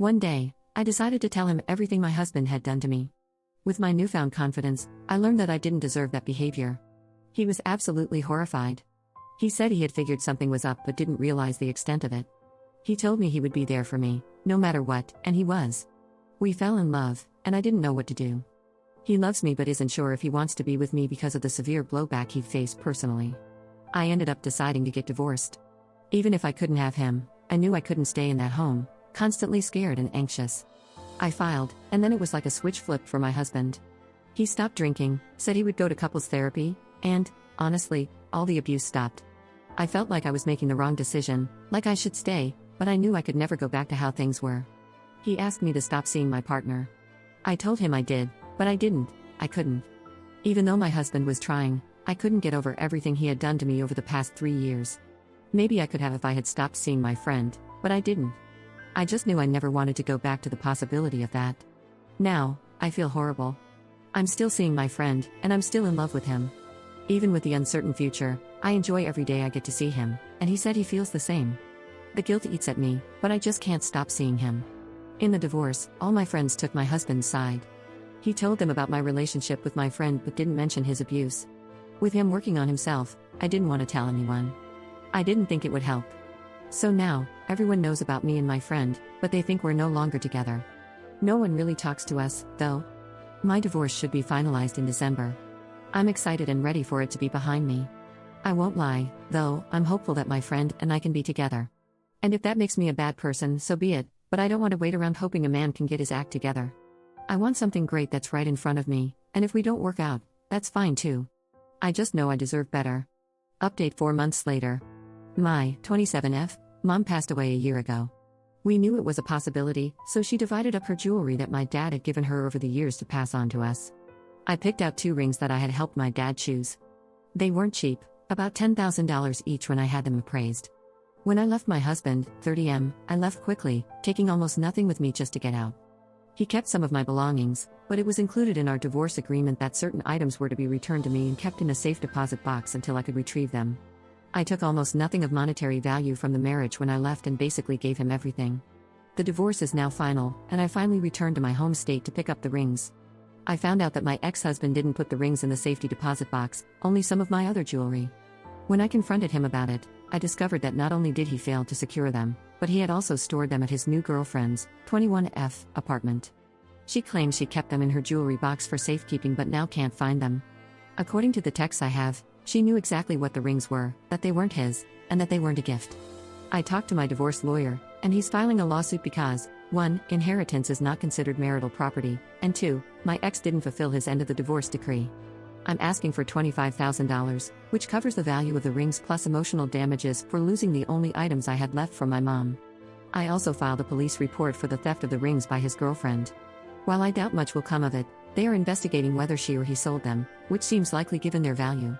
One day, I decided to tell him everything my husband had done to me. With my newfound confidence, I learned that I didn't deserve that behavior. He was absolutely horrified. He said he had figured something was up but didn't realize the extent of it. He told me he would be there for me, no matter what, and he was. We fell in love, and I didn't know what to do. He loves me but isn't sure if he wants to be with me because of the severe blowback he faced personally. I ended up deciding to get divorced. Even if I couldn't have him, I knew I couldn't stay in that home, constantly scared and anxious. I filed, and then it was like a switch flipped for my husband. He stopped drinking, said he would go to couples therapy, and, honestly, all the abuse stopped. I felt like I was making the wrong decision, like I should stay, but I knew I could never go back to how things were. He asked me to stop seeing my partner. I told him I did, but I didn't, I couldn't. Even though my husband was trying, I couldn't get over everything he had done to me over the past 3 years. Maybe I could have if I had stopped seeing my friend, but I didn't. I just knew I never wanted to go back to the possibility of that. Now, I feel horrible. I'm still seeing my friend, and I'm still in love with him. Even with the uncertain future, I enjoy every day I get to see him, and he said he feels the same. The guilt eats at me, but I just can't stop seeing him. In the divorce, all my friends took my husband's side. He told them about my relationship with my friend but didn't mention his abuse. With him working on himself, I didn't want to tell anyone. I didn't think it would help. So now, everyone knows about me and my friend, but they think we're no longer together. No one really talks to us, though. My divorce should be finalized in December. I'm excited and ready for it to be behind me. I won't lie, though, I'm hopeful that my friend and I can be together. And if that makes me a bad person, so be it, but I don't want to wait around hoping a man can get his act together. I want something great that's right in front of me, and if we don't work out, that's fine too. I just know I deserve better. Update 4 months later. My 27F mom passed away a year ago. We knew it was a possibility, so she divided up her jewelry that my dad had given her over the years to pass on to us. I picked out 2 rings that I had helped my dad choose. They weren't cheap, about $10,000 each when I had them appraised. When I left my husband, 30M, I left quickly, taking almost nothing with me just to get out. He kept some of my belongings, but it was included in our divorce agreement that certain items were to be returned to me and kept in a safe deposit box until I could retrieve them. I took almost nothing of monetary value from the marriage when I left and basically gave him everything. The divorce is now final, and I finally returned to my home state to pick up the rings. I found out that my ex-husband didn't put the rings in the safety deposit box, only some of my other jewelry. When I confronted him about it, I discovered that not only did he fail to secure them, but he had also stored them at his new girlfriend's, 21F, apartment. She claims she kept them in her jewelry box for safekeeping but now can't find them. According to the texts I have, she knew exactly what the rings were, that they weren't his, and that they weren't a gift. I talked to my divorce lawyer, and he's filing a lawsuit because, 1, inheritance is not considered marital property, and 2, my ex didn't fulfill his end of the divorce decree. I'm asking for $25,000, which covers the value of the rings plus emotional damages for losing the only items I had left from my mom. I also filed a police report for the theft of the rings by his girlfriend. While I doubt much will come of it, they are investigating whether she or he sold them, which seems likely given their value.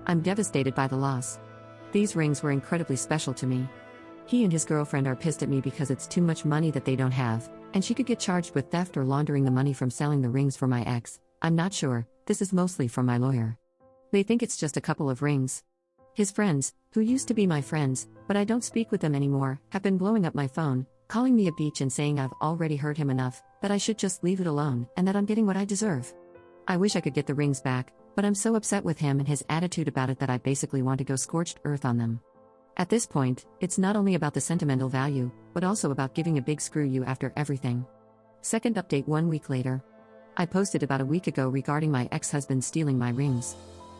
I'm devastated by the loss. These rings were incredibly special to me. He and his girlfriend are pissed at me because it's too much money that they don't have, and she could get charged with theft or laundering the money from selling the rings for my ex. I'm not sure, this is mostly from my lawyer. They think it's just a couple of rings. His friends, who used to be my friends, but I don't speak with them anymore, have been blowing up my phone, calling me a bitch and saying I've already hurt him enough, that I should just leave it alone, and that I'm getting what I deserve. I wish I could get the rings back, but I'm so upset with him and his attitude about it that I basically want to go scorched earth on them. At this point, it's not only about the sentimental value, but also about giving a big screw you after everything. Second update 1 week later. I posted about a week ago regarding my ex-husband stealing my rings.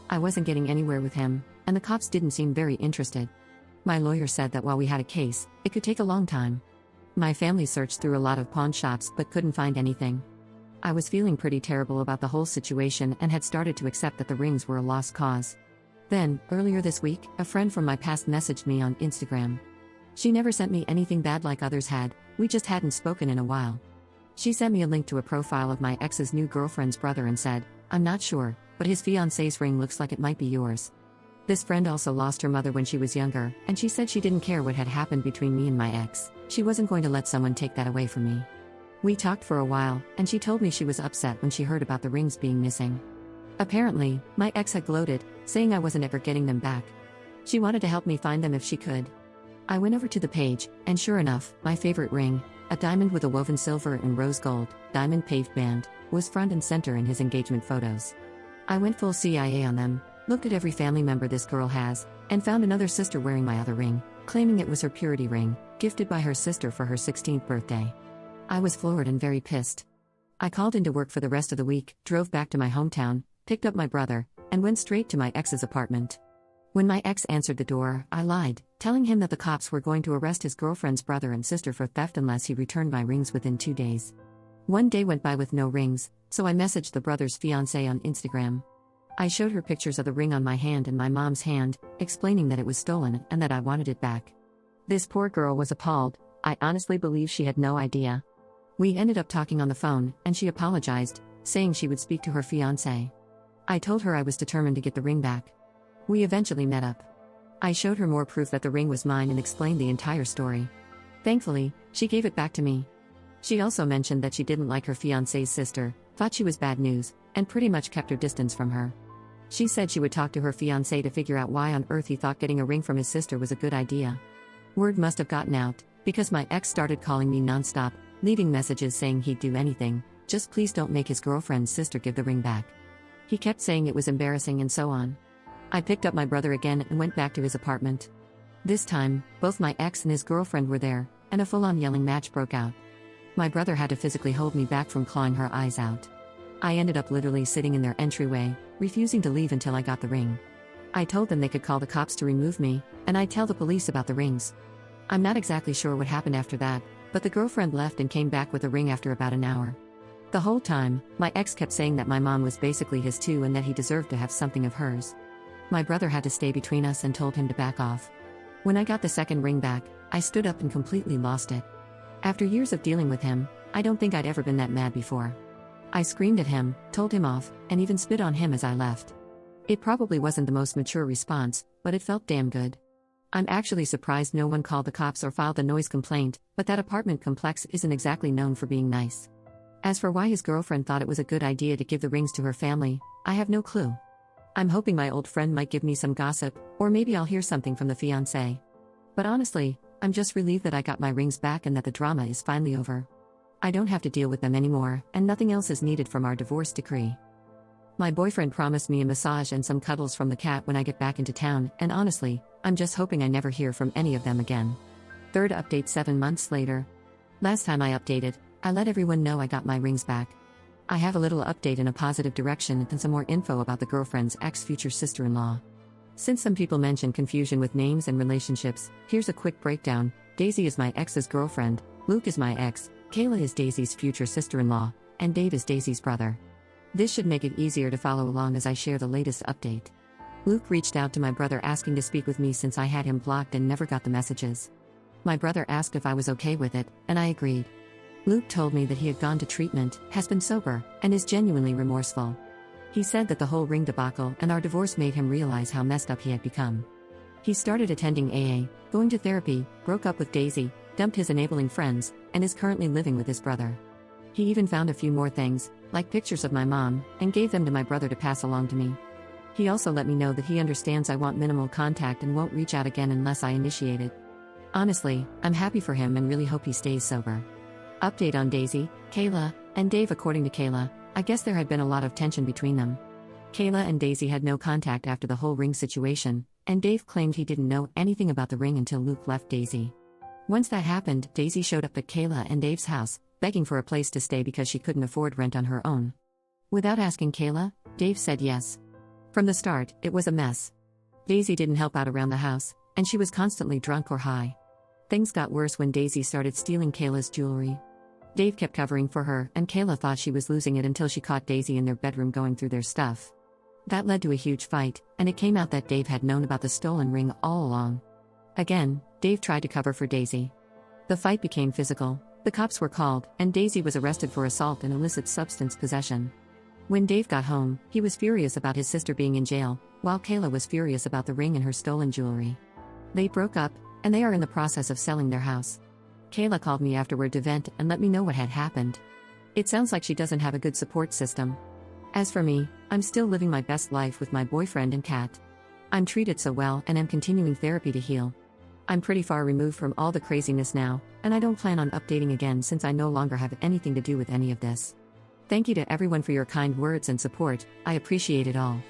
I wasn't getting anywhere with him, and the cops didn't seem very interested. My lawyer said that while we had a case, it could take a long time. My family searched through a lot of pawn shops but couldn't find anything. I was feeling pretty terrible about the whole situation and had started to accept that the rings were a lost cause. Then, earlier this week, a friend from my past messaged me on Instagram. She never sent me anything bad like others had, we just hadn't spoken in a while. She sent me a link to a profile of my ex's new girlfriend's brother and said, "I'm not sure, but his fiancé's ring looks like it might be yours." This friend also lost her mother when she was younger, and she said she didn't care what had happened between me and my ex. She wasn't going to let someone take that away from me. We talked for a while, and she told me she was upset when she heard about the rings being missing. Apparently, my ex had gloated, saying I wasn't ever getting them back. She wanted to help me find them if she could. I went over to the page, and sure enough, my favorite ring, A diamond with a woven silver and rose gold, diamond paved band, was front and center in his engagement photos. I went full CIA on them, looked at every family member this girl has, and found another sister wearing my other ring, claiming it was her purity ring, gifted by her sister for her 16th birthday. I was floored and very pissed. I called into work for the rest of the week, drove back to my hometown, picked up my brother, and went straight to my ex's apartment. When my ex answered the door, I lied, telling him that the cops were going to arrest his girlfriend's brother and sister for theft unless he returned my rings within 2 days. One day went by with no rings, so I messaged the brother's fiancée on Instagram. I showed her pictures of the ring on my hand and my mom's hand, explaining that it was stolen and that I wanted it back. This poor girl was appalled. I honestly believe she had no idea. We ended up talking on the phone, and she apologized, saying she would speak to her fiancé. I told her I was determined to get the ring back. We eventually met up. I showed her more proof that the ring was mine and explained the entire story. Thankfully, she gave it back to me. She also mentioned that she didn't like her fiancé's sister, thought she was bad news, and pretty much kept her distance from her. She said she would talk to her fiancé to figure out why on earth he thought getting a ring from his sister was a good idea. Word must have gotten out, because my ex started calling me nonstop, leaving messages saying he'd do anything, just please don't make his girlfriend's sister give the ring back. He kept saying it was embarrassing and so on. I picked up my brother again and went back to his apartment. This time, both my ex and his girlfriend were there, and a full-on yelling match broke out. My brother had to physically hold me back from clawing her eyes out. I ended up literally sitting in their entryway, refusing to leave until I got the ring. I told them they could call the cops to remove me, and I'd tell the police about the rings. I'm not exactly sure what happened after that, but the girlfriend left and came back with the ring after about an hour. The whole time, my ex kept saying that my mom was basically his too and that he deserved to have something of hers. My brother had to stay between us and told him to back off. When I got the second ring back, I stood up and completely lost it. After years of dealing with him, I don't think I'd ever been that mad before. I screamed at him, told him off, and even spit on him as I left. It probably wasn't the most mature response, but it felt damn good. I'm actually surprised no one called the cops or filed a noise complaint, but that apartment complex isn't exactly known for being nice. As for why his girlfriend thought it was a good idea to give the rings to her family, I have no clue. I'm hoping my old friend might give me some gossip, or maybe I'll hear something from the fiancé. But honestly, I'm just relieved that I got my rings back and that the drama is finally over. I don't have to deal with them anymore, and nothing else is needed from our divorce decree. My boyfriend promised me a massage and some cuddles from the cat when I get back into town, and honestly, I'm just hoping I never hear from any of them again. Third update 7 months later. Last time I updated, I let everyone know I got my rings back. I have a little update in a positive direction and some more info about the girlfriend's ex-future sister-in-law. Since some people mentioned confusion with names and relationships, here's a quick breakdown. Daisy is my ex's girlfriend, Luke is my ex, Kayla is Daisy's future sister-in-law, and Dave is Daisy's brother. This should make it easier to follow along as I share the latest update. Luke reached out to my brother asking to speak with me since I had him blocked and never got the messages. My brother asked if I was okay with it, and I agreed. Luke told me that he had gone to treatment, has been sober, and is genuinely remorseful. He said that the whole ring debacle and our divorce made him realize how messed up he had become. He started attending AA, going to therapy, broke up with Daisy, dumped his enabling friends, and is currently living with his brother. He even found a few more things, like pictures of my mom, and gave them to my brother to pass along to me. He also let me know that he understands I want minimal contact and won't reach out again unless I initiate it. Honestly, I'm happy for him and really hope he stays sober. Update on Daisy, Kayla, and Dave. According to Kayla, I guess there had been a lot of tension between them. Kayla and Daisy had no contact after the whole ring situation, and Dave claimed he didn't know anything about the ring until Luke left Daisy. Once that happened, Daisy showed up at Kayla and Dave's house, begging for a place to stay because she couldn't afford rent on her own. Without asking Kayla, Dave said yes. From the start, it was a mess. Daisy didn't help out around the house, and she was constantly drunk or high. Things got worse when Daisy started stealing Kayla's jewelry. Dave kept covering for her, and Kayla thought she was losing it until she caught Daisy in their bedroom going through their stuff. That led to a huge fight, and it came out that Dave had known about the stolen ring all along. Again, Dave tried to cover for Daisy. The fight became physical, the cops were called, and Daisy was arrested for assault and illicit substance possession. When Dave got home, he was furious about his sister being in jail, while Kayla was furious about the ring and her stolen jewelry. They broke up, and they are in the process of selling their house. Kayla called me afterward to vent and let me know what had happened. It sounds like she doesn't have a good support system. As for me, I'm still living my best life with my boyfriend and cat. I'm treated so well and am continuing therapy to heal. I'm pretty far removed from all the craziness now, and I don't plan on updating again since I no longer have anything to do with any of this. Thank you to everyone for your kind words and support, I appreciate it all.